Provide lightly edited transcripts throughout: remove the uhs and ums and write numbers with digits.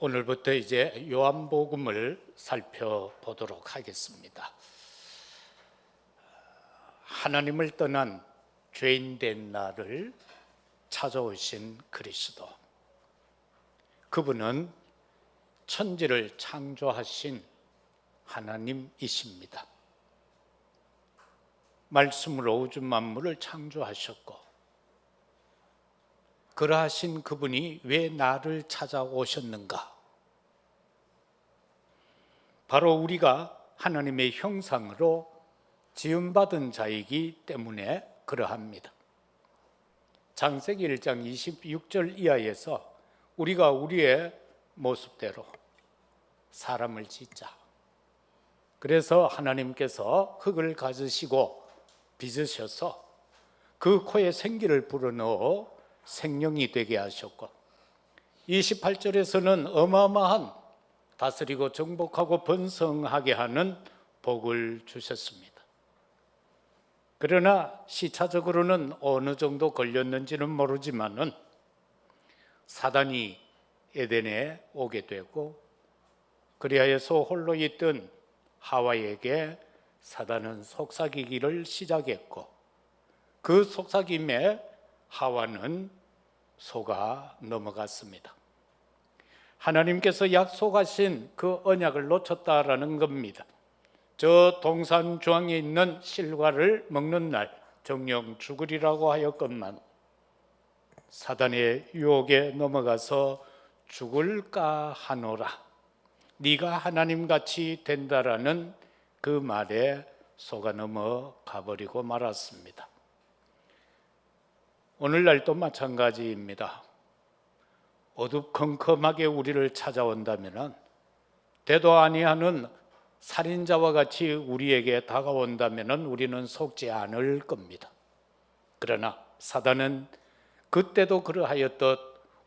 오늘부터 이제 요한복음을 살펴보도록 하겠습니다. 하나님을 떠난 죄인된 나를 찾아오신 그리스도, 그분은 천지를 창조하신 하나님이십니다. 말씀으로 우주 만물을 창조하셨고, 그러하신 그분이 왜 나를 찾아오셨는가? 바로 우리가 하나님의 형상으로 지음받은 자이기 때문에 그러합니다. 창세기 1장 26절 이하에서 우리가 우리의 모습대로 사람을 짓자. 그래서 하나님께서 흙을 가지시고 빚으셔서 그 코에 생기를 불어넣어 생명이 되게 하셨고, 28절에서는 어마어마한 다스리고 정복하고 번성하게 하는 복을 주셨습니다. 그러나 시차적으로는 어느 정도 걸렸는지는 모르지만은 사단이 에덴에 오게 되고, 그리하여서 홀로 있던 하와에게 사단은 속삭이기를 시작했고, 그 속삭임에 하와는 속아 넘어갔습니다. 하나님께서 약속하신 그 언약을 놓쳤다라는 겁니다. 저 동산 중앙에 있는 실과를 먹는 날 정령 죽으리라고 하였건만 사단의 유혹에 넘어가서 죽을까 하노라, 네가 하나님같이 된다라는 그 말에 속아 넘어가 버리고 말았습니다. 오늘날도 마찬가지입니다. 어두컴컴하게 우리를 찾아온다면, 되도 아니하는 살인자와 같이 우리에게 다가온다면 우리는 속지 않을 겁니다. 그러나 사단은 그때도 그러하였듯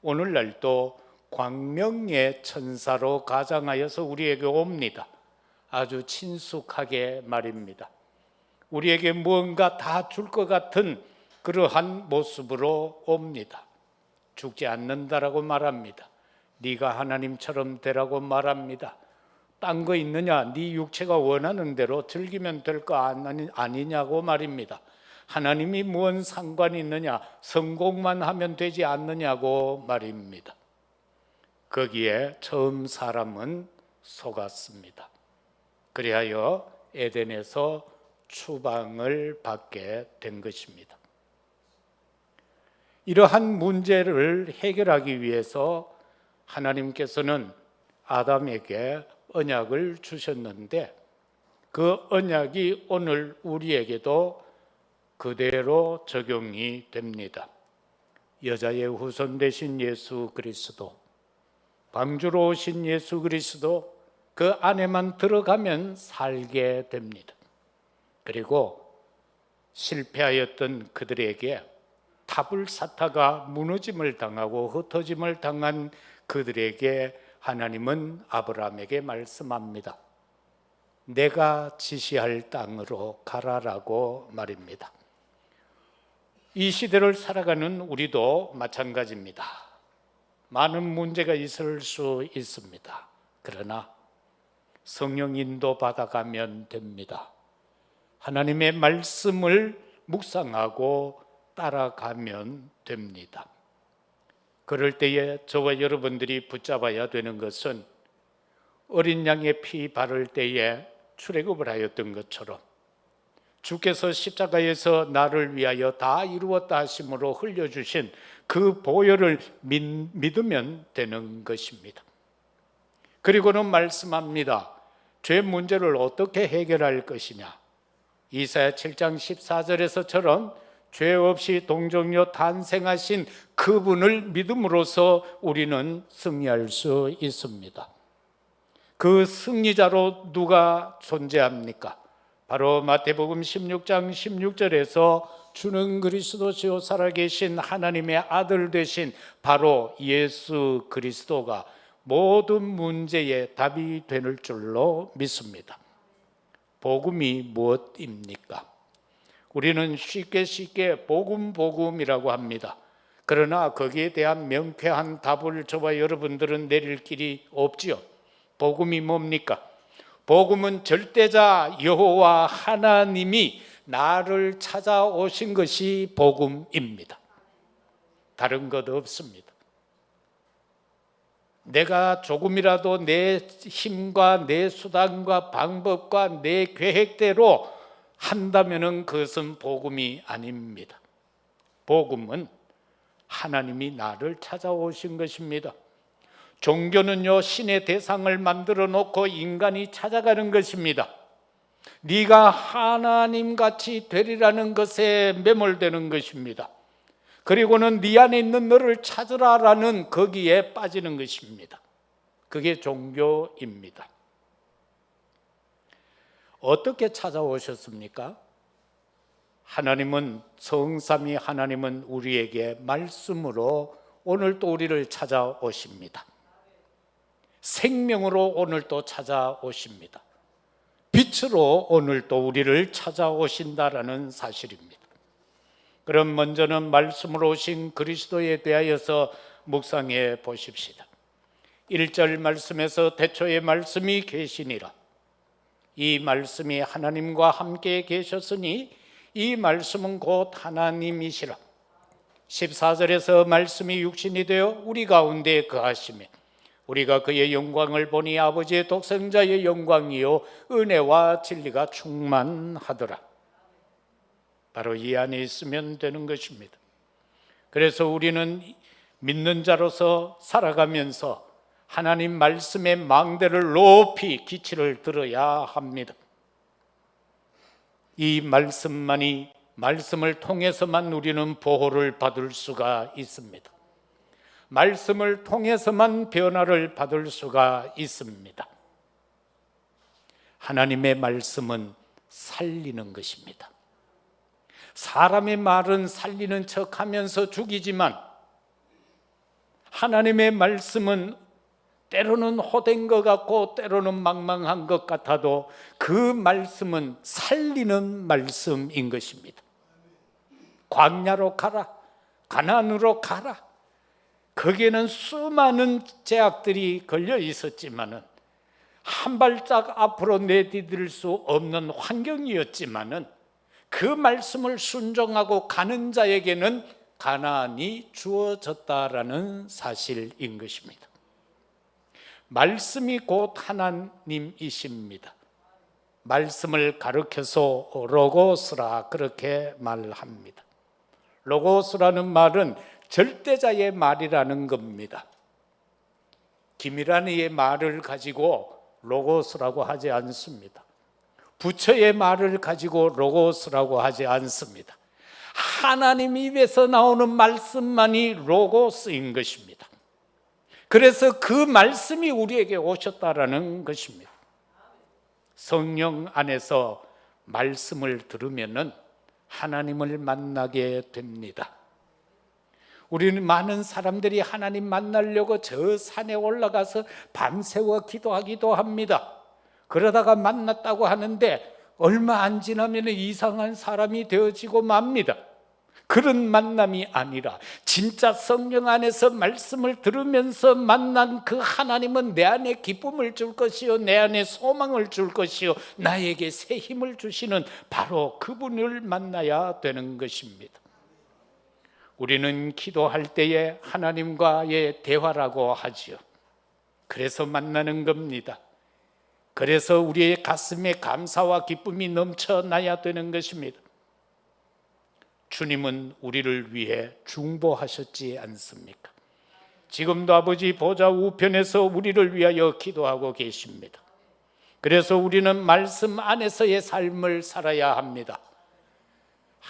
오늘날도 광명의 천사로 가장하여서 우리에게 옵니다. 아주 친숙하게 말입니다. 우리에게 무언가 다 줄 것 같은 그러한 모습으로 옵니다. 죽지 않는다라고 말합니다. 네가 하나님처럼 되라고 말합니다. 딴 거 있느냐? 네 육체가 원하는 대로 즐기면 될 거 아니냐고 말입니다. 하나님이 무슨 상관이 있느냐? 성공만 하면 되지 않느냐고 말입니다. 거기에 처음 사람은 속았습니다. 그리하여 에덴에서 추방을 받게 된 것입니다. 이러한 문제를 해결하기 위해서 하나님께서는 아담에게 언약을 주셨는데, 그 언약이 오늘 우리에게도 그대로 적용이 됩니다. 여자의 후손 되신 예수 그리스도, 방주로 오신 예수 그리스도, 그 안에만 들어가면 살게 됩니다. 그리고 실패하였던 그들에게 타불사타가 무너짐을 당하고 흩어짐을 당한 그들에게 하나님은 아브라함에게 말씀합니다. 내가 지시할 땅으로 가라라고 말입니다. 이 시대를 살아가는 우리도 마찬가지입니다. 많은 문제가 있을 수 있습니다. 그러나 성령 인도 받아가면 됩니다. 하나님의 말씀을 묵상하고 따라가면 됩니다. 그럴 때에 저와 여러분들이 붙잡아야 되는 것은 어린 양의 피 바를 때에 출애굽을 하였던 것처럼 주께서 십자가에서 나를 위하여 다 이루었다 하심으로 흘려주신 그 보혈을 믿으면 되는 것입니다. 그리고는 말씀합니다. 죄 문제를 어떻게 해결할 것이냐? 이사야 7장 14절에서처럼 죄 없이 동정녀 탄생하신 그분을 믿음으로써 우리는 승리할 수 있습니다. 그 승리자로 누가 존재합니까? 바로 마태복음 16장 16절에서 주는 그리스도시요 살아계신 하나님의 아들 되신 바로 예수 그리스도가 모든 문제의 답이 될 줄로 믿습니다. 복음이 무엇입니까? 우리는 쉽게 복음이라고 합니다. 그러나 거기에 대한 명쾌한 답을 저와 여러분들은 내릴 길이 없지요. 복음이 뭡니까? 복음은 절대자 여호와 하나님이 나를 찾아오신 것이 복음입니다. 다른 것 없습니다. 내가 조금이라도 내 힘과 내 수단과 방법과 내 계획대로 한다면 그것은 복음이 아닙니다. 복음은 하나님이 나를 찾아오신 것입니다. 종교는요, 신의 대상을 만들어 놓고 인간이 찾아가는 것입니다. 네가 하나님같이 되리라는 것에 매몰되는 것입니다. 그리고는 네 안에 있는 너를 찾으라라는 거기에 빠지는 것입니다. 그게 종교입니다. 어떻게 찾아오셨습니까? 하나님은, 성삼위 하나님은 우리에게 말씀으로 오늘 또 우리를 찾아오십니다. 생명으로 오늘 또 찾아오십니다. 빛으로 오늘 또 우리를 찾아오신다라는 사실입니다. 그럼 먼저는 말씀으로 오신 그리스도에 대하여서 묵상해 보십시다. 1절 말씀에서 태초에 말씀이 계시니라. 이 말씀이 하나님과 함께 계셨으니 이 말씀은 곧 하나님이시라. 14절에서 말씀이 육신이 되어 우리 가운데 거하시며 우리가 그의 영광을 보니 아버지의 독생자의 영광이요 은혜와 진리가 충만하더라. 바로 이 안에 있으면 되는 것입니다. 그래서 우리는 믿는 자로서 살아가면서 하나님 말씀의 망대를 높이 기치를 들어야 합니다. 이 말씀을 통해서만 우리는 보호를 받을 수가 있습니다. 말씀을 통해서만 변화를 받을 수가 있습니다. 하나님의 말씀은 살리는 것입니다. 사람의 말은 살리는 척하면서 죽이지만 하나님의 말씀은 때로는 호된 것 같고 때로는 망망한 것 같아도 그 말씀은 살리는 말씀인 것입니다. 광야로 가라, 가나안으로 가라. 거기에는 수많은 제약들이 걸려 있었지만은 한 발짝 앞으로 내디딜 수 없는 환경이었지만은 그 말씀을 순종하고 가는 자에게는 가나안이 주어졌다라는 사실인 것입니다. 말씀이 곧 하나님이십니다. 말씀을 가르쳐서 로고스라 그렇게 말합니다. 로고스라는 말은 절대자의 말이라는 겁니다. 기밀한 이의 말을 가지고 로고스라고 하지 않습니다. 부처의 말을 가지고 로고스라고 하지 않습니다. 하나님 입에서 나오는 말씀만이 로고스인 것입니다. 그래서 그 말씀이 우리에게 오셨다라는 것입니다. 성령 안에서 말씀을 들으면은 하나님을 만나게 됩니다. 우리는 많은 사람들이 하나님 만나려고 저 산에 올라가서 밤새워 기도하기도 합니다. 그러다가 만났다고 하는데 얼마 안 지나면 이상한 사람이 되어지고 맙니다. 그런 만남이 아니라 진짜 성령 안에서 말씀을 들으면서 만난 그 하나님은 내 안에 기쁨을 줄 것이요 내 안에 소망을 줄 것이요 나에게 새 힘을 주시는 바로 그분을 만나야 되는 것입니다. 우리는 기도할 때에 하나님과의 대화라고 하지요. 그래서 만나는 겁니다. 그래서 우리의 가슴에 감사와 기쁨이 넘쳐나야 되는 것입니다. 주님은 우리를 위해 중보하셨지 않습니까? 지금도 아버지 보좌 우편에서 우리를 위하여 기도하고 계십니다. 그래서 우리는 말씀 안에서의 삶을 살아야 합니다.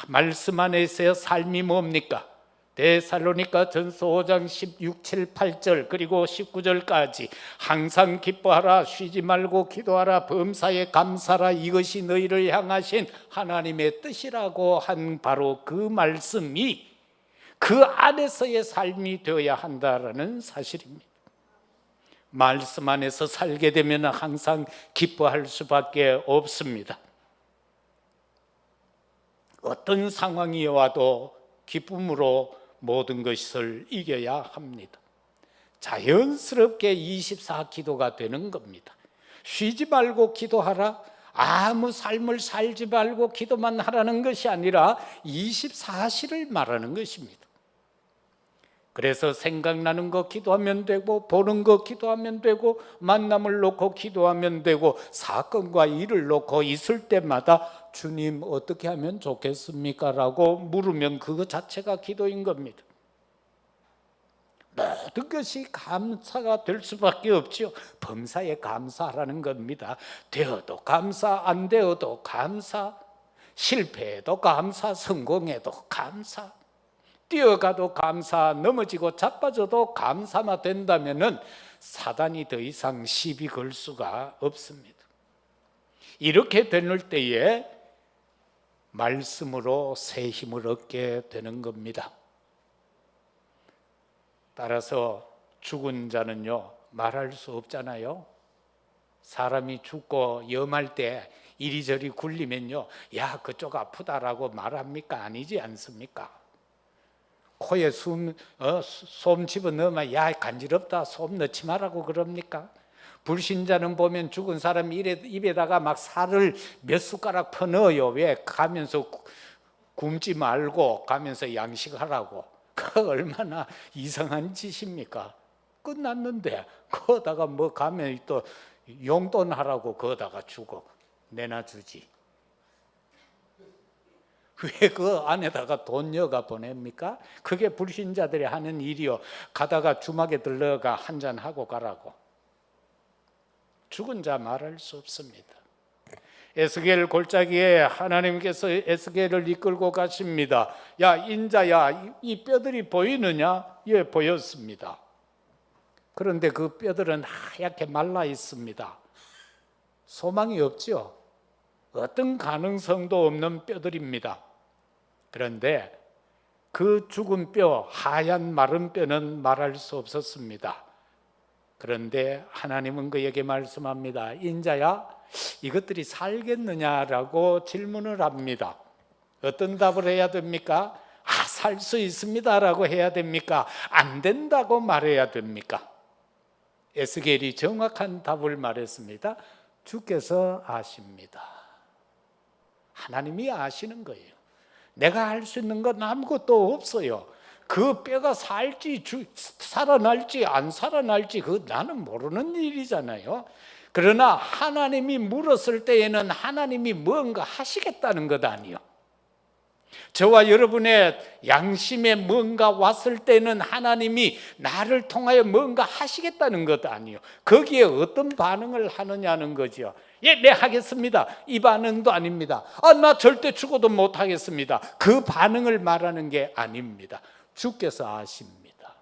말씀 안에서의 삶이 뭡니까? 데살로니가 전서 5장 16, 7, 8절 그리고 19절까지 항상 기뻐하라, 쉬지 말고 기도하라, 범사에 감사하라, 이것이 너희를 향하신 하나님의 뜻이라고 한 바로 그 말씀이 그 안에서의 삶이 되어야 한다라는 사실입니다. 말씀 안에서 살게 되면 항상 기뻐할 수밖에 없습니다. 어떤 상황이 와도 기쁨으로 모든 것을 이겨야 합니다. 자연스럽게 24 기도가 되는 겁니다. 쉬지 말고 기도하라, 아무 삶을 살지 말고 기도만 하라는 것이 아니라 24시를 말하는 것입니다. 그래서 생각나는 거 기도하면 되고, 보는 거 기도하면 되고, 만남을 놓고 기도하면 되고, 사건과 일을 놓고 있을 때마다 주님 어떻게 하면 좋겠습니까? 라고 물으면 그거 자체가 기도인 겁니다. 모든 것이 감사가 될 수밖에 없죠. 범사에 감사하라는 겁니다. 되어도 감사, 안 되어도 감사, 실패해도 감사, 성공해도 감사, 뛰어가도 감사, 넘어지고 자빠져도 감사만 된다면은 사단이 더 이상 시비 걸 수가 없습니다. 이렇게 되는 때에 말씀으로 새 힘을 얻게 되는 겁니다. 따라서 죽은 자는요, 말할 수 없잖아요. 사람이 죽고 염할 때 이리저리 굴리면요, 야 그쪽 아프다라고 말합니까? 아니지 않습니까? 코에 솜 집어넣으면 야 간지럽다, 솜 넣지 말라고 그럽니까? 불신자는 보면 죽은 사람 입에다가 막 살을 몇 숟가락 퍼넣어요. 왜? 가면서 굶지 말고 가면서 양식하라고. 그 얼마나 이상한 짓입니까? 끝났는데 거기다가 뭐 가면 또 용돈 하라고 거기다가 주고 내놔주지. 왜 그 안에다가 돈 넣어가 보냅니까? 그게 불신자들이 하는 일이요. 가다가 주막에 들러가 한잔 하고 가라고. 죽은 자 말할 수 없습니다. 에스겔 골짜기에 하나님께서 에스겔을 이끌고 가십니다. 야 인자야, 이 뼈들이 보이느냐? 예, 보였습니다. 그런데 그 뼈들은 하얗게 말라 있습니다. 소망이 없죠. 어떤 가능성도 없는 뼈들입니다. 그런데 그 죽은 뼈, 하얀 마른 뼈는 말할 수 없었습니다. 그런데 하나님은 그에게 말씀합니다. 인자야, 이것들이 살겠느냐라고 질문을 합니다. 어떤 답을 해야 됩니까? 살 수 있습니다라고 해야 됩니까? 안 된다고 말해야 됩니까? 에스겔이 정확한 답을 말했습니다. 주께서 아십니다. 하나님이 아시는 거예요. 내가 할 수 있는 건 아무것도 없어요. 그 뼈가 살아날지 안 살아날지 그 나는 모르는 일이잖아요. 그러나 하나님이 물었을 때에는 하나님이 뭔가 하시겠다는 것 아니요. 저와 여러분의 양심에 뭔가 왔을 때는 하나님이 나를 통하여 뭔가 하시겠다는 것 아니요. 거기에 어떤 반응을 하느냐는 거죠. 예, 네 하겠습니다. 이 반응도 아닙니다. 나 절대 죽어도 못 하겠습니다. 그 반응을 말하는 게 아닙니다. 주께서 아십니다.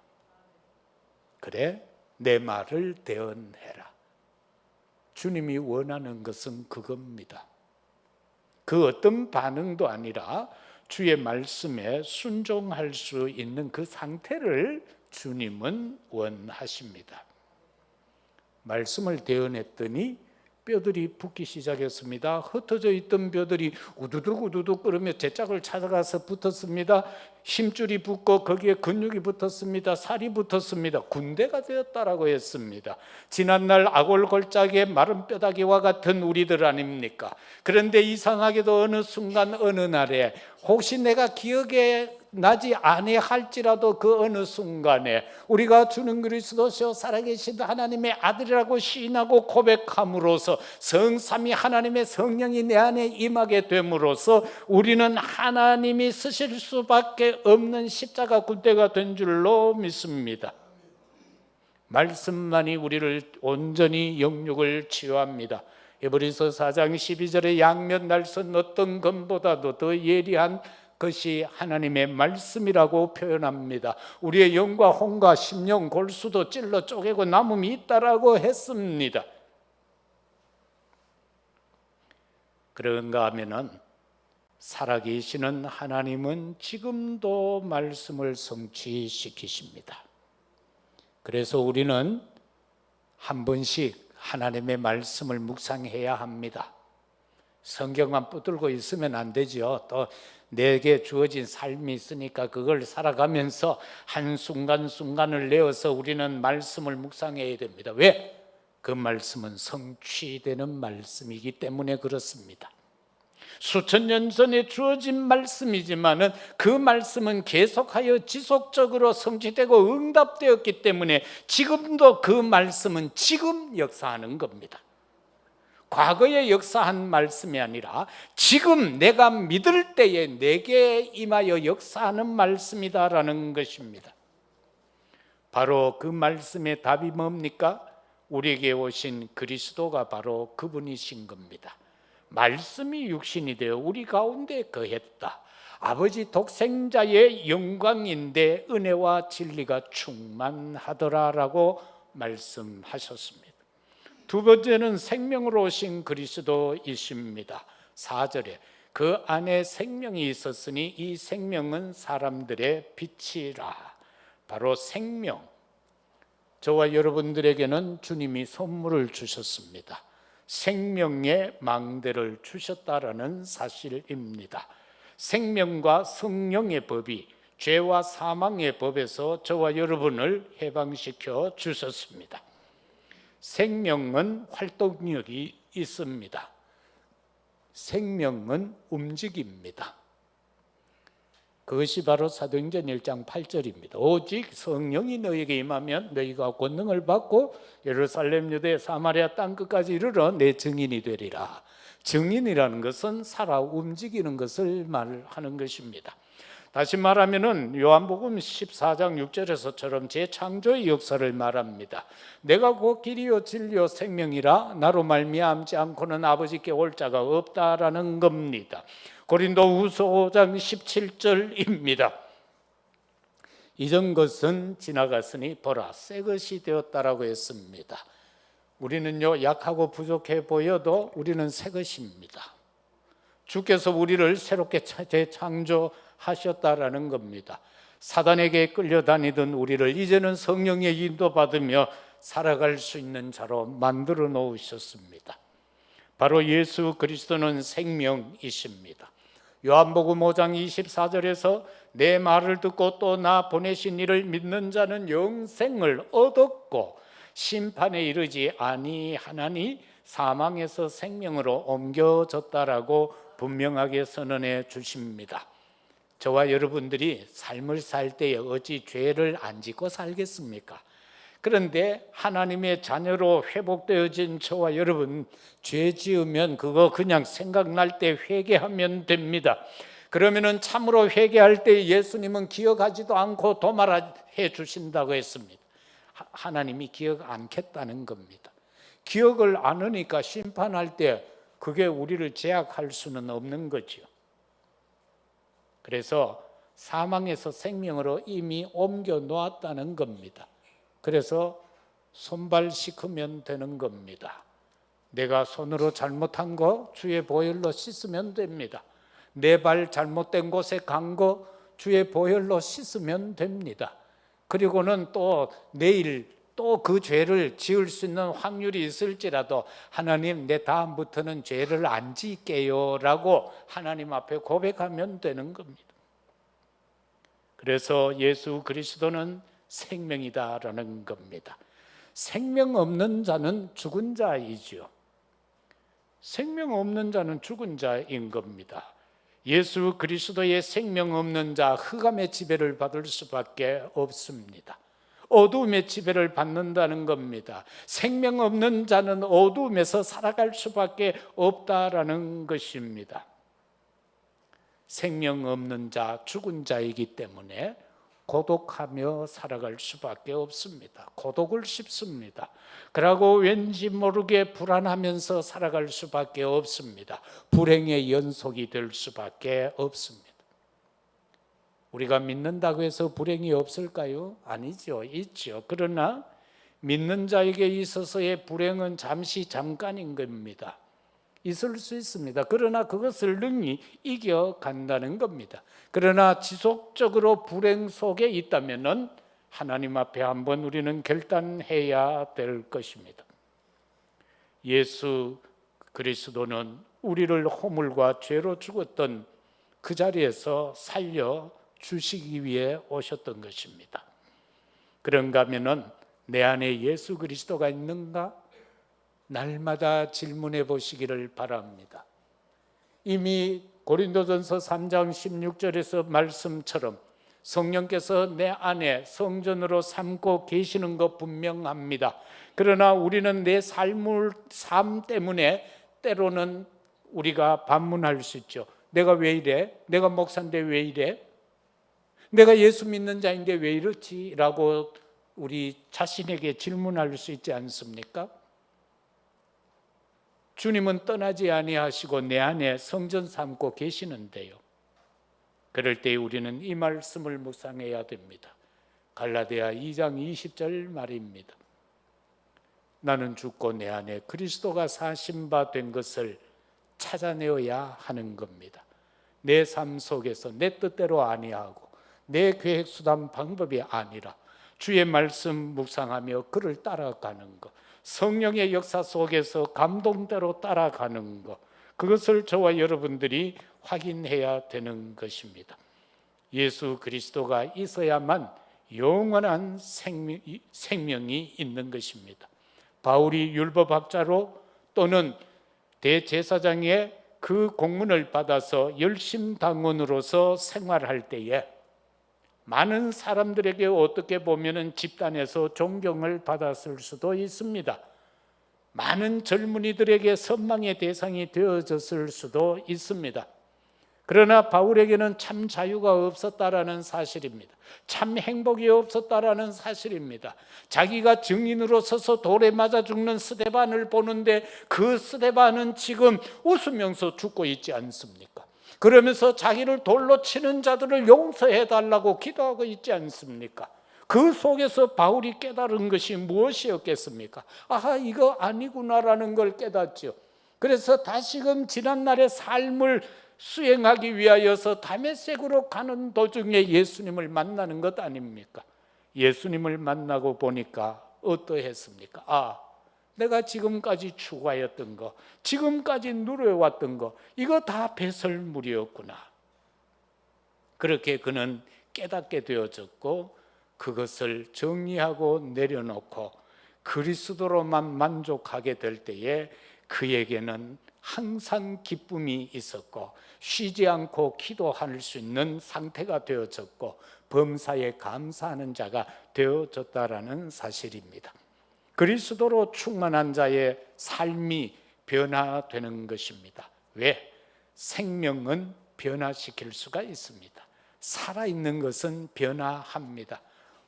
그래, 내 말을 대언해라. 주님이 원하는 것은 그겁니다. 그 어떤 반응도 아니라 주의 말씀에 순종할 수 있는 그 상태를 주님은 원하십니다. 말씀을 대언했더니 뼈들이 붓기 시작했습니다. 흩어져 있던 뼈들이 우두둑 끓으며 제짝을 찾아가서 붙었습니다. 힘줄이 붙고 거기에 근육이 붙었습니다. 살이 붙었습니다. 군대가 되었다라고 했습니다. 지난날 아골 골짜기의 마른 뼈다귀와 같은 우리들 아닙니까? 그런데 이상하게도 어느 순간 어느 날에 혹시 내가 기억에 나지 아니할지라도 그 어느 순간에 우리가 주는 그리스도시요 살아계신 하나님의 아들이라고 시인하고 고백함으로써 성삼위 하나님의 성령이 내 안에 임하게 됨으로써 우리는 하나님이 쓰실 수밖에 없는 십자가 군대가 된 줄로 믿습니다. 말씀만이 우리를 온전히 영육을 치유합니다. 에브리서 4장 12절에 양면 날선 어떤 검보다도 더 예리한 것이 하나님의 말씀이라고 표현합니다. 우리의 영과 혼과 심령 골수도 찔러 쪼개고 남음이 있다라고 했습니다. 그런가 하면은 살아계시는 하나님은 지금도 말씀을 성취시키십니다. 그래서 우리는 한 번씩 하나님의 말씀을 묵상해야 합니다. 성경만 붙들고 있으면 안 되죠. 또 내게 주어진 삶이 있으니까 그걸 살아가면서 한순간순간을 내어서 우리는 말씀을 묵상해야 됩니다. 왜? 그 말씀은 성취되는 말씀이기 때문에 그렇습니다. 수천 년 전에 주어진 말씀이지만은 그 말씀은 계속하여 지속적으로 성취되고 응답되었기 때문에 지금도 그 말씀은 지금 역사하는 겁니다. 과거에 역사한 말씀이 아니라 지금 내가 믿을 때에 내게 임하여 역사하는 말씀이다라는 것입니다. 바로 그 말씀의 답이 뭡니까? 우리에게 오신 그리스도가 바로 그분이신 겁니다. 말씀이 육신이 되어 우리 가운데 거했다. 아버지 독생자의 영광인데 은혜와 진리가 충만하더라라고 말씀하셨습니다. 두 번째는 생명으로 오신 그리스도이십니다. 4절에 그 안에 생명이 있었으니 이 생명은 사람들의 빛이라. 바로 생명. 저와 여러분들에게는 주님이 선물을 주셨습니다. 생명의 망대를 주셨다라는 사실입니다. 생명과 성령의 법이 죄와 사망의 법에서 저와 여러분을 해방시켜 주셨습니다. 생명은 활동력이 있습니다. 생명은 움직입니다. 그것이 바로 사도행전 1장 8절입니다. 오직 성령이 너희에게 임하면 너희가 권능을 받고 예루살렘, 유대, 사마리아 땅끝까지 이르러 내 증인이 되리라. 증인이라는 것은 살아 움직이는 것을 말하는 것입니다. 다시 말하면은 요한복음 14장 6절에서처럼 재창조의 역사를 말합니다. 내가 곧 길이요 진리요 생명이라 나로 말미암지 않고는 아버지께 올 자가 없다라는 겁니다. 고린도후서 5장 17절입니다. 이전 것은 지나갔으니 보라 새 것이 되었다라고 했습니다. 우리는요 약하고 부족해 보여도 우리는 새 것입니다. 주께서 우리를 새롭게 재창조하셨다라는 겁니다. 사단에게 끌려다니던 우리를 이제는 성령의 인도받으며 살아갈 수 있는 자로 만들어 놓으셨습니다. 바로 예수 그리스도는 생명이십니다. 요한복음 5장 24절에서 내 말을 듣고 또 나 보내신 이를 믿는 자는 영생을 얻었고 심판에 이르지 아니하나니 사망에서 생명으로 옮겨졌다라고 분명하게 선언해 주십니다. 저와 여러분들이 삶을 살 때에 어찌 죄를 안 짓고 살겠습니까? 그런데 하나님의 자녀로 회복되어진 저와 여러분, 죄 지으면 그거 그냥 생각날 때 회개하면 됩니다. 그러면은 참으로 회개할 때 예수님은 기억하지도 않고 도말해 주신다고 했습니다. 하나님이 기억 않겠다는 겁니다. 기억을 안 하니까 심판할 때 그게 우리를 제약할 수는 없는 거죠. 그래서 사망에서 생명으로 이미 옮겨 놓았다는 겁니다. 그래서 손발 씻으면 되는 겁니다. 내가 손으로 잘못한 거 주의 보혈로 씻으면 됩니다. 내 발 잘못된 곳에 간 거 주의 보혈로 씻으면 됩니다. 그리고는 또 내일 또 그 죄를 지을 수 있는 확률이 있을지라도 하나님 내 다음부터는 죄를 안 지을게요 라고 하나님 앞에 고백하면 되는 겁니다. 그래서 예수 그리스도는 생명이다라는 겁니다. 생명 없는 자는 죽은 자이죠. 생명 없는 자는 죽은 자인 겁니다. 예수 그리스도의 생명 없는 자 흑암의 지배를 받을 수밖에 없습니다. 어두움의 지배를 받는다는 겁니다. 생명 없는 자는 어두움에서 살아갈 수밖에 없다라는 것입니다. 생명 없는 자, 죽은 자이기 때문에 고독하며 살아갈 수밖에 없습니다. 고독을 씹습니다. 그러고 왠지 모르게 불안하면서 살아갈 수밖에 없습니다. 불행의 연속이 될 수밖에 없습니다. 우리가 믿는다고 해서 불행이 없을까요? 아니죠. 있죠. 그러나 믿는 자에게 있어서의 불행은 잠시 잠깐인 겁니다. 있을 수 있습니다. 그러나 그것을 능히 이겨간다는 겁니다. 그러나 지속적으로 불행 속에 있다면 하나님 앞에 한번 우리는 결단해야 될 것입니다. 예수 그리스도는 우리를 허물과 죄로 죽었던 그 자리에서 살려 주시기 위해 오셨던 것입니다. 그런가 하면은 내 안에 예수 그리스도가 있는가? 날마다 질문해 보시기를 바랍니다. 이미 고린도전서 3장 16절에서 말씀처럼 성령께서 내 안에 성전으로 삼고 계시는 것 분명합니다. 그러나 우리는 내 삶 때문에 때로는 우리가 반문할 수 있죠. 내가 왜 이래? 내가 목사인데 왜 이래? 내가 예수 믿는 자인데 왜 이렇지? 라고 우리 자신에게 질문할 수 있지 않습니까? 주님은 떠나지 아니하시고 내 안에 성전 삼고 계시는데요. 그럴 때 우리는 이 말씀을 묵상해야 됩니다. 갈라디아 2장 20절 말입니다. 나는 죽고 내 안에 그리스도가 사신 바 된 것을 찾아내어야 하는 겁니다. 내 삶 속에서 내 뜻대로 아니하고 내 계획 수단 방법이 아니라 주의 말씀 묵상하며 그를 따라가는 것, 성령의 역사 속에서 감동대로 따라가는 것, 그것을 저와 여러분들이 확인해야 되는 것입니다. 예수 그리스도가 있어야만 영원한 생명이 있는 것입니다. 바울이 율법학자로 또는 대제사장의 그 공문을 받아서 열심당원으로서 생활할 때에 많은 사람들에게 어떻게 보면 집단에서 존경을 받았을 수도 있습니다. 많은 젊은이들에게 선망의 대상이 되어졌을 수도 있습니다. 그러나 바울에게는 참 자유가 없었다라는 사실입니다. 참 행복이 없었다라는 사실입니다. 자기가 증인으로 서서 돌에 맞아 죽는 스데반을 보는데 그 스데반은 지금 웃으면서 죽고 있지 않습니까? 그러면서 자기를 돌로 치는 자들을 용서해 달라고 기도하고 있지 않습니까? 그 속에서 바울이 깨달은 것이 무엇이었겠습니까? 아하, 이거 아니구나라는 걸 깨닫죠. 그래서 다시금 지난날의 삶을 수행하기 위하여서 다메섹으로 가는 도중에 예수님을 만나는 것 아닙니까? 예수님을 만나고 보니까 어떠했습니까? 아, 내가 지금까지 추구하였던 거, 지금까지 누려왔던 거, 이거 다 배설물이었구나. 그렇게 그는 깨닫게 되어졌고 그것을 정리하고 내려놓고 그리스도로만 만족하게 될 때에 그에게는 항상 기쁨이 있었고 쉬지 않고 기도할 수 있는 상태가 되어졌고 범사에 감사하는 자가 되어졌다라는 사실입니다. 그리스도로 충만한 자의 삶이 변화되는 것입니다. 왜? 생명은 변화시킬 수가 있습니다. 살아있는 것은 변화합니다.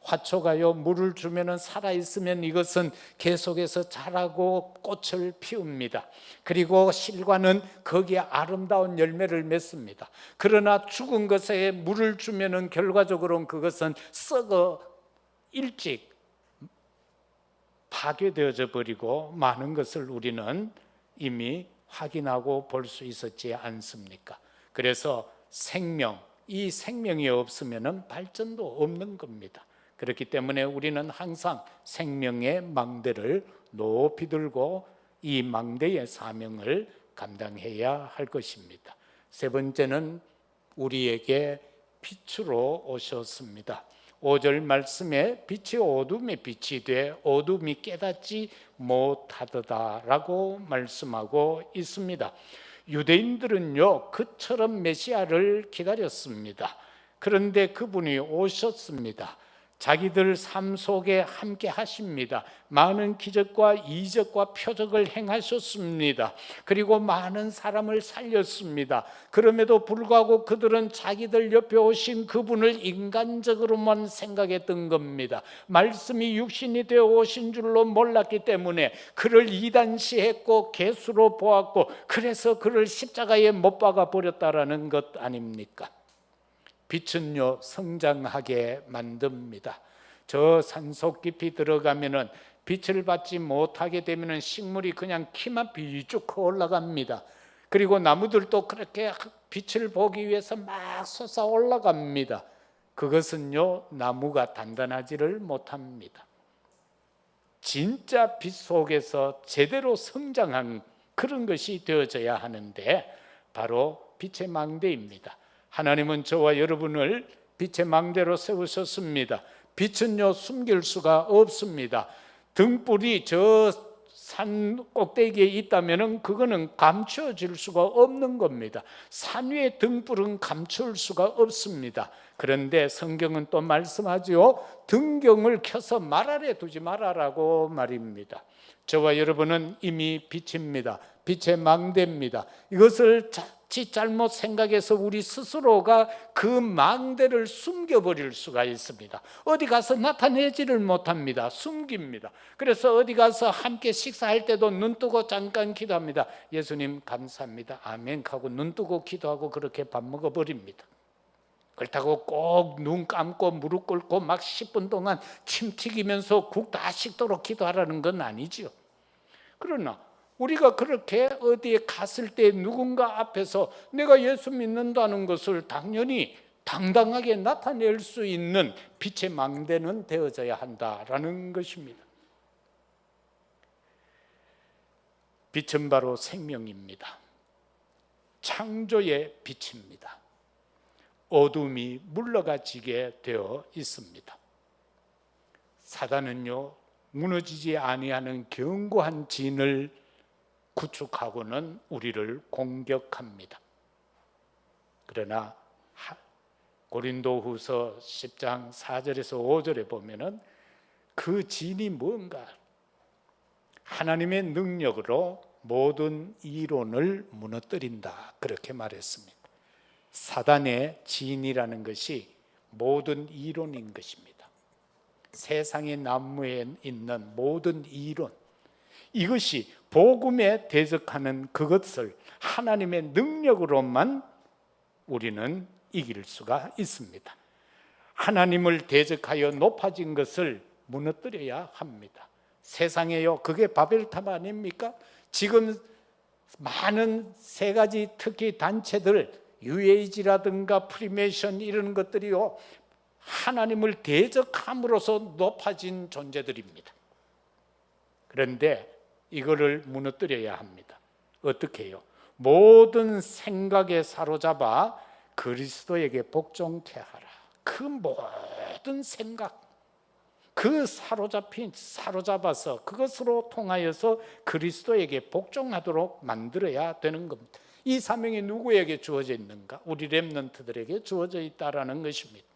화초가요 물을 주면 살아있으면 이것은 계속해서 자라고 꽃을 피웁니다. 그리고 실과는 거기에 아름다운 열매를 맺습니다. 그러나 죽은 것에 물을 주면 결과적으로는 그것은 썩어 일찍 파괴되어져 버리고 많은 것을 우리는 이미 확인하고 볼 수 있었지 않습니까? 그래서 생명, 이 생명이 없으면 발전도 없는 겁니다. 그렇기 때문에 우리는 항상 생명의 망대를 높이 들고 이 망대의 사명을 감당해야 할 것입니다. 세 번째는 우리에게 빛으로 오셨습니다. 5절 말씀에 빛이 어둠의 빛이 돼 어둠이 깨닫지 못하더다라고 말씀하고 있습니다. 유대인들은요 그처럼 메시아를 기다렸습니다. 그런데 그분이 오셨습니다. 자기들 삶 속에 함께 하십니다. 많은 기적과 이적과 표적을 행하셨습니다. 그리고 많은 사람을 살렸습니다. 그럼에도 불구하고 그들은 자기들 옆에 오신 그분을 인간적으로만 생각했던 겁니다. 말씀이 육신이 되어 오신 줄로 몰랐기 때문에 그를 이단시했고 개수로 보았고 그래서 그를 십자가에 못 박아 버렸다라는 것 아닙니까? 빛은요 성장하게 만듭니다. 저 산속 깊이 들어가면은 빛을 받지 못하게 되면은 식물이 그냥 키만 비쭉 커 올라갑니다. 그리고 나무들도 그렇게 빛을 보기 위해서 막 솟아 올라갑니다. 그것은요 나무가 단단하지를 못합니다. 진짜 빛 속에서 제대로 성장한 그런 것이 되어져야 하는데 바로 빛의 망대입니다. 하나님은 저와 여러분을 빛의 망대로 세우셨습니다. 빛은요 숨길 수가 없습니다. 등불이 저 산 꼭대기에 있다면 그거는 감춰질 수가 없는 겁니다. 산 위의 등불은 감출 수가 없습니다. 그런데 성경은 또 말씀하죠. 등경을 켜서 말 아래 두지 말아라고 말입니다. 저와 여러분은 이미 빛입니다. 빛의 망대입니다. 이것을 자칫 잘못 생각해서 우리 스스로가 그 망대를 숨겨버릴 수가 있습니다. 어디 가서 나타내지를 못합니다. 숨깁니다. 그래서 어디 가서 함께 식사할 때도 눈 뜨고 잠깐 기도합니다. 예수님 감사합니다. 아멘 하고 눈 뜨고 기도하고 그렇게 밥 먹어버립니다. 그렇다고 꼭 눈 감고 무릎 꿇고 막 10분 동안 침 튀기면서 국 다 식도록 기도하라는 건 아니지요. 그러나 우리가 그렇게 어디에 갔을 때 누군가 앞에서 내가 예수 믿는다는 것을 당연히 당당하게 나타낼 수 있는 빛의 망대는 되어져야 한다라는 것입니다. 빛은 바로 생명입니다. 창조의 빛입니다. 어둠이 물러가지게 되어 있습니다. 사단은요 무너지지 아니하는 견고한 진을 구축하고는 우리를 공격합니다. 그러나 고린도후서 10장 4절에서 5절에 보면은 그 진이 뭔가 하나님의 능력으로 모든 이론을 무너뜨린다 그렇게 말했습니다. 사단의 진이라는 것이 모든 이론인 것입니다. 세상의 난무에 있는 모든 이론, 이것이 복음에 대적하는 그것을 하나님의 능력으로만 우리는 이길 수가 있습니다. 하나님을 대적하여 높아진 것을 무너뜨려야 합니다. 세상에요, 그게 바벨탑 아닙니까? 지금 많은 세 가지 특히 단체들, UAG라든가 프리메이션 이런 것들이요 하나님을 대적함으로써 높아진 존재들입니다. 그런데 이거를 무너뜨려야 합니다. 어떻게 해요? 모든 생각에 사로잡아 그리스도에게 복종케 하라. 그 모든 생각, 그 사로잡아서 그것으로 통하여서 그리스도에게 복종하도록 만들어야 되는 겁니다. 이 사명이 누구에게 주어져 있는가? 우리 렘넌트들에게 주어져 있다라는 것입니다.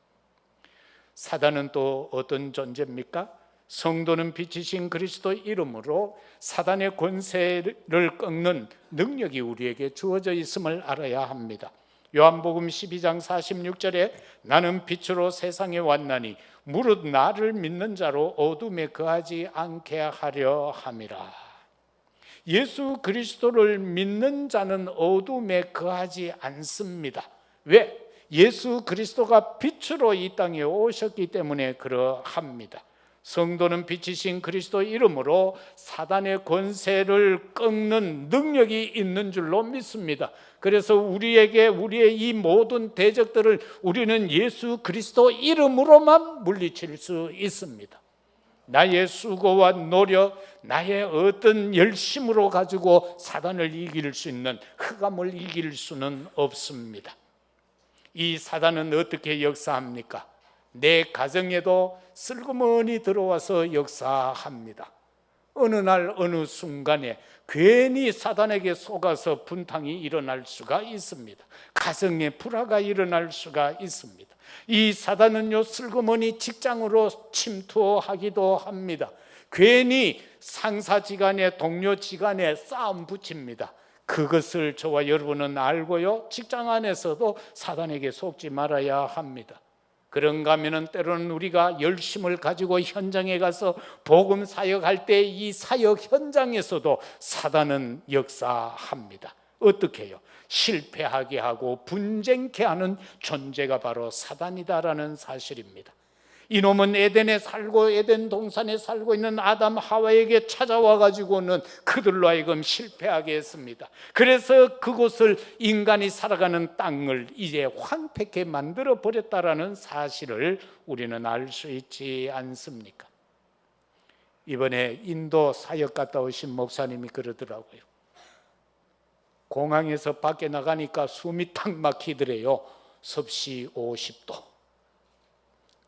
사단은 또 어떤 존재입니까? 성도는 빛이신 그리스도 이름으로 사단의 권세를 꺾는 능력이 우리에게 주어져 있음을 알아야 합니다. 요한복음 12장 46절에 나는 빛으로 세상에 왔나니 무릇 나를 믿는 자로 어둠에 거하지 않게 하려 함이라. 예수 그리스도를 믿는 자는 어둠에 거하지 않습니다. 왜? 예수 그리스도가 빛으로 이 땅에 오셨기 때문에 그러합니다. 성도는 빛이신 그리스도 이름으로 사단의 권세를 꺾는 능력이 있는 줄로 믿습니다. 그래서 우리의 이 모든 대적들을 우리는 예수 그리스도 이름으로만 물리칠 수 있습니다. 나의 수고와 노력, 나의 어떤 열심으로 가지고 사단을 이길 수 있는 흑암을 이길 수는 없습니다. 이 사단은 어떻게 역사합니까? 내 가정에도 슬그머니 들어와서 역사합니다. 어느 날 어느 순간에 괜히 사단에게 속아서 분탕이 일어날 수가 있습니다. 가정에 불화가 일어날 수가 있습니다. 이 사단은요 슬그머니 직장으로 침투하기도 합니다. 괜히 상사지간에 동료지간에 싸움 붙입니다. 그것을 저와 여러분은 알고요 직장 안에서도 사단에게 속지 말아야 합니다. 그런가 하면은 때로는 우리가 열심을 가지고 현장에 가서 복음 사역할 때 이 사역 현장에서도 사단은 역사합니다. 어떻게 해요? 실패하게 하고 분쟁케 하는 존재가 바로 사단이다라는 사실입니다. 이놈은 에덴에 살고 에덴 동산에 살고 있는 아담 하와에게 찾아와 가지고는 그들로 하여금 실패하게 했습니다. 그래서 그곳을 인간이 살아가는 땅을 이제 황폐케 만들어 버렸다라는 사실을 우리는 알 수 있지 않습니까? 이번에 인도 사역 갔다 오신 목사님이 그러더라고요. 공항에서 밖에 나가니까 숨이 탁 막히더래요. 섭씨 50도.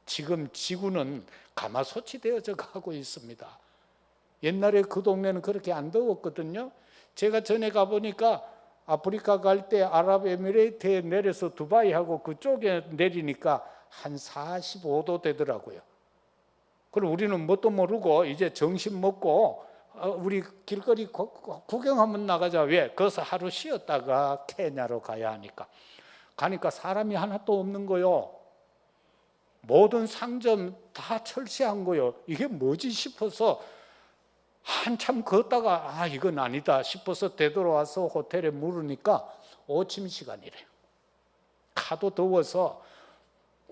지금 지구는 가마솥이 되어져 가고 있습니다. 옛날에 그 동네는 그렇게 안 더웠거든요. 제가 전에 가보니까 아프리카 갈 때 아랍에미레이트에 내려서 두바이하고 그쪽에 내리니까 한 45도 되더라고요. 그럼 우리는 뭣도 모르고 이제 점심 먹고 우리 길거리 구경 한번 나가자. 왜? 거기서 하루 쉬었다가 케냐로 가야 하니까. 가니까 사람이 하나도 없는 거요. 모든 상점 다 철시한 거요. 이게 뭐지 싶어서 한참 걷다가 이건 아니다 싶어서 되돌아와서 호텔에 물으니까 오침 시간이래요. 하도 더워서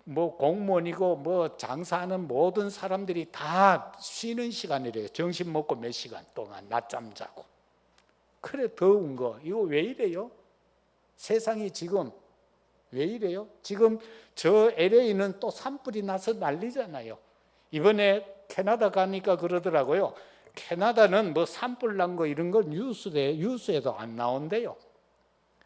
뭐 공무원이고 뭐 장사하는 모든 사람들이 다 쉬는 시간이래요. 점심 먹고 몇 시간 동안 낮잠 자고. 그래 더운 거 이거 왜 이래요? 세상이 지금 왜 이래요? 지금 저 LA는 또 산불이 나서 난리잖아요. 이번에 캐나다 가니까 그러더라고요. 캐나다는 뭐 산불 난 거 이런 거 뉴스에도 안 나온대요.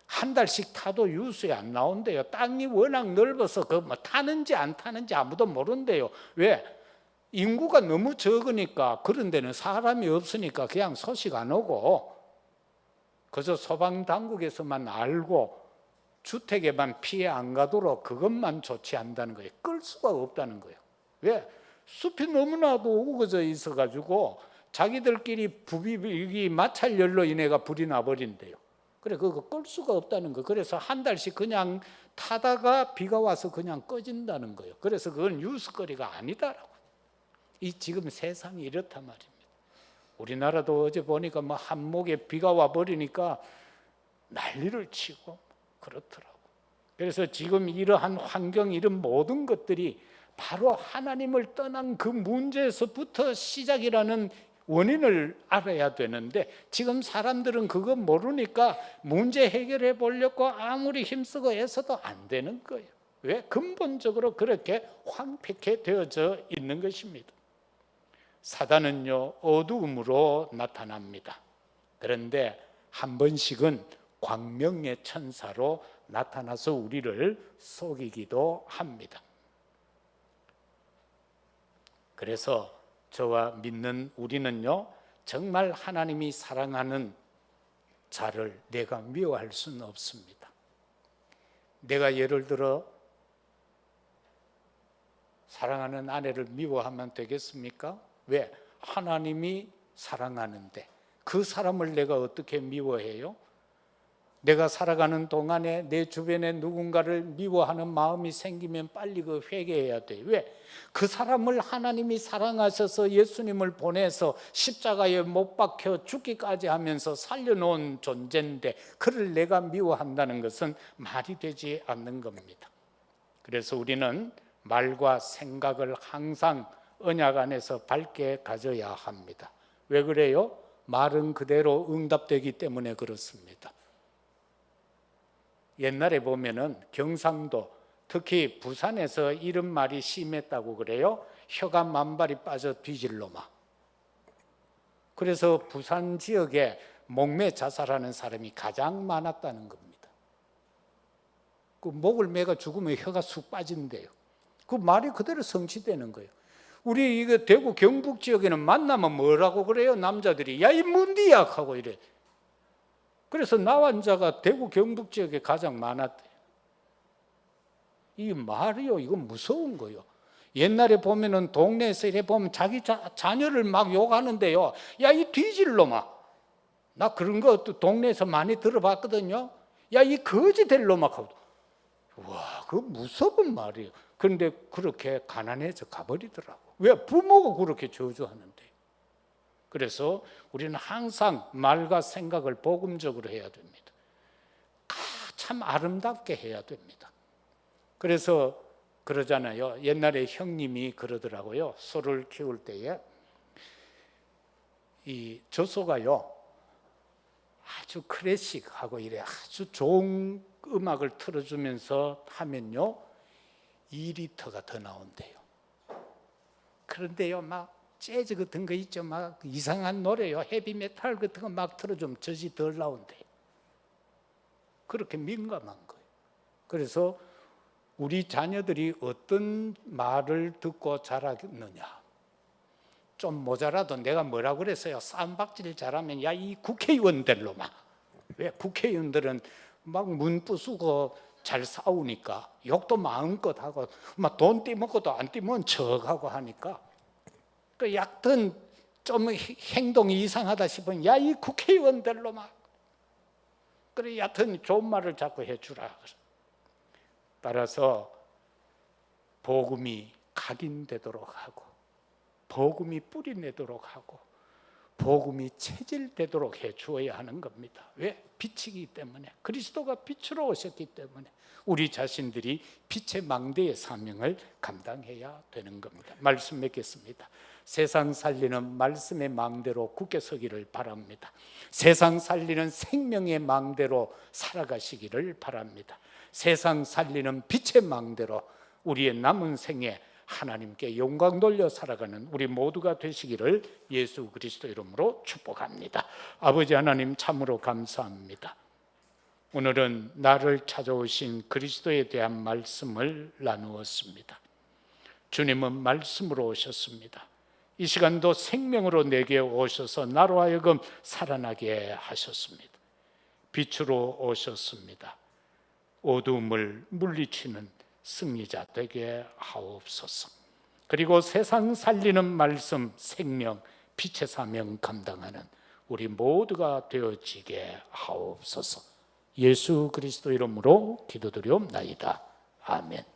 한 달씩 타도 뉴스에 안 나온대요. 땅이 워낙 넓어서 그 뭐 타는지 안 타는지 아무도 모른대요. 왜? 인구가 너무 적으니까. 그런 데는 사람이 없으니까 그냥 소식 안 오고 그저 소방당국에서만 알고 주택에만 피해 안 가도록 그것만 조치한다는 거예요. 끌 수가 없다는 거예요. 왜? 숲이 너무나도 우거져 있어가지고 자기들끼리 부비기 마찰열로 인해가 불이 나버린대요. 그래 그거 끌 수가 없다는 거예요. 그래서 한 달씩 그냥 타다가 비가 와서 그냥 꺼진다는 거예요. 그래서 그건 뉴스거리가 아니다라고. 이 지금 세상이 이렇단 말입니다. 우리나라도 어제 보니까 뭐 한목에 비가 와 버리니까 난리를 치고 그렇더라고. 그래서 지금 이러한 환경 이런 모든 것들이 바로 하나님을 떠난 그 문제에서부터 시작이라는 원인을 알아야 되는데 지금 사람들은 그거 모르니까 문제 해결해 보려고 아무리 힘쓰고 애써도 안 되는 거예요. 왜? 근본적으로 그렇게 황폐케 되어져 있는 것입니다. 사단은요 어두움으로 나타납니다. 그런데 한 번씩은 광명의 천사로 나타나서 우리를 속이기도 합니다. 그래서 저와 믿는 우리는요 정말 하나님이 사랑하는 자를 내가 미워할 수는 없습니다. 내가 예를 들어 사랑하는 아내를 미워하면 되겠습니까? 왜? 하나님이 사랑하는데 그 사람을 내가 어떻게 미워해요? 내가 살아가는 동안에 내 주변에 누군가를 미워하는 마음이 생기면 빨리 그 회개해야 돼. 왜? 그 사람을 하나님이 사랑하셔서 예수님을 보내서 십자가에 못 박혀 죽기까지 하면서 살려놓은 존재인데 그를 내가 미워한다는 것은 말이 되지 않는 겁니다. 그래서 우리는 말과 생각을 항상 언약 안에서 밝게 가져야 합니다. 왜 그래요? 말은 그대로 응답되기 때문에 그렇습니다. 옛날에 보면은 경상도 특히 부산에서 이런 말이 심했다고 그래요. 혀가 만발이 빠져 뒤질놈아. 그래서 부산 지역에 목매 자살하는 사람이 가장 많았다는 겁니다. 그 목을 매가 죽으면 혀가 쑥 빠진대요. 그 말이 그대로 성취되는 거예요. 우리 이거 대구 경북 지역에는 만나면 뭐라고 그래요? 남자들이 야 이 문디야 하고 이래. 그래서 나환자가 대구 경북 지역에 가장 많았대요. 이 말이요, 이건 무서운 거예요. 옛날에 보면은 동네에서 이래 보면 자기 자녀를 막 욕하는데요. 야, 이 뒤질 놈아. 나 그런 거 동네에서 많이 들어봤거든요. 야, 이 거지 될 놈아. 와, 그거 무서운 말이에요. 그런데 그렇게 가난해져 가버리더라고. 왜? 부모가 그렇게 저주하는데. 그래서 우리는 항상 말과 생각을 복음적으로 해야 됩니다. 참 아름답게 해야 됩니다. 그래서 그러잖아요. 옛날에 형님이 그러더라고요. 소를 키울 때에 이 젖소가요 아주 클래식하고 이래 아주 좋은 음악을 틀어주면서 하면요 2리터가 더 나온대요. 그런데요 막 재즈 같은 거 있죠. 막 이상한 노래요. 헤비메탈 같은 거 막 틀어주면 젖이 덜 나온대. 그렇게 민감한 거예요. 그래서 우리 자녀들이 어떤 말을 듣고 자랐느냐, 좀 모자라도 내가 뭐라고 그랬어요? 쌈박질 잘하면 야 이 국회의원들로 막, 왜 국회의원들은 막 문 부수고 잘 싸우니까 욕도 마음껏 하고 막 돈 떼먹고도 안 떼면 척하고 하니까 그 약간 좀 행동이 이상하다 싶으면 야 이 국회의원들로 막, 그래 여튼 좋은 말을 자꾸 해주라. 따라서 복음이 각인되도록 하고 복음이 뿌리내도록 하고 복음이 체질되도록 해주어야 하는 겁니다. 왜? 빛이기 때문에, 그리스도가 빛으로 오셨기 때문에 우리 자신들이 빛의 망대의 사명을 감당해야 되는 겁니다. 말씀 맺겠습니다. 세상 살리는 말씀의 망대로 굳게 서기를 바랍니다. 세상 살리는 생명의 망대로 살아가시기를 바랍니다. 세상 살리는 빛의 망대로 우리의 남은 생에 하나님께 영광 돌려 살아가는 우리 모두가 되시기를 예수 그리스도 이름으로 축복합니다. 아버지 하나님 참으로 감사합니다. 오늘은 나를 찾아오신 그리스도에 대한 말씀을 나누었습니다. 주님은 말씀으로 오셨습니다. 이 시간도 생명으로 내게 오셔서 나로 하여금 살아나게 하셨습니다. 빛으로 오셨습니다. 어두움을 물리치는 승리자 되게 하옵소서. 그리고 세상 살리는 말씀, 생명, 빛의 사명 감당하는 우리 모두가 되어지게 하옵소서. 예수 그리스도 이름으로 기도드리옵나이다. 아멘.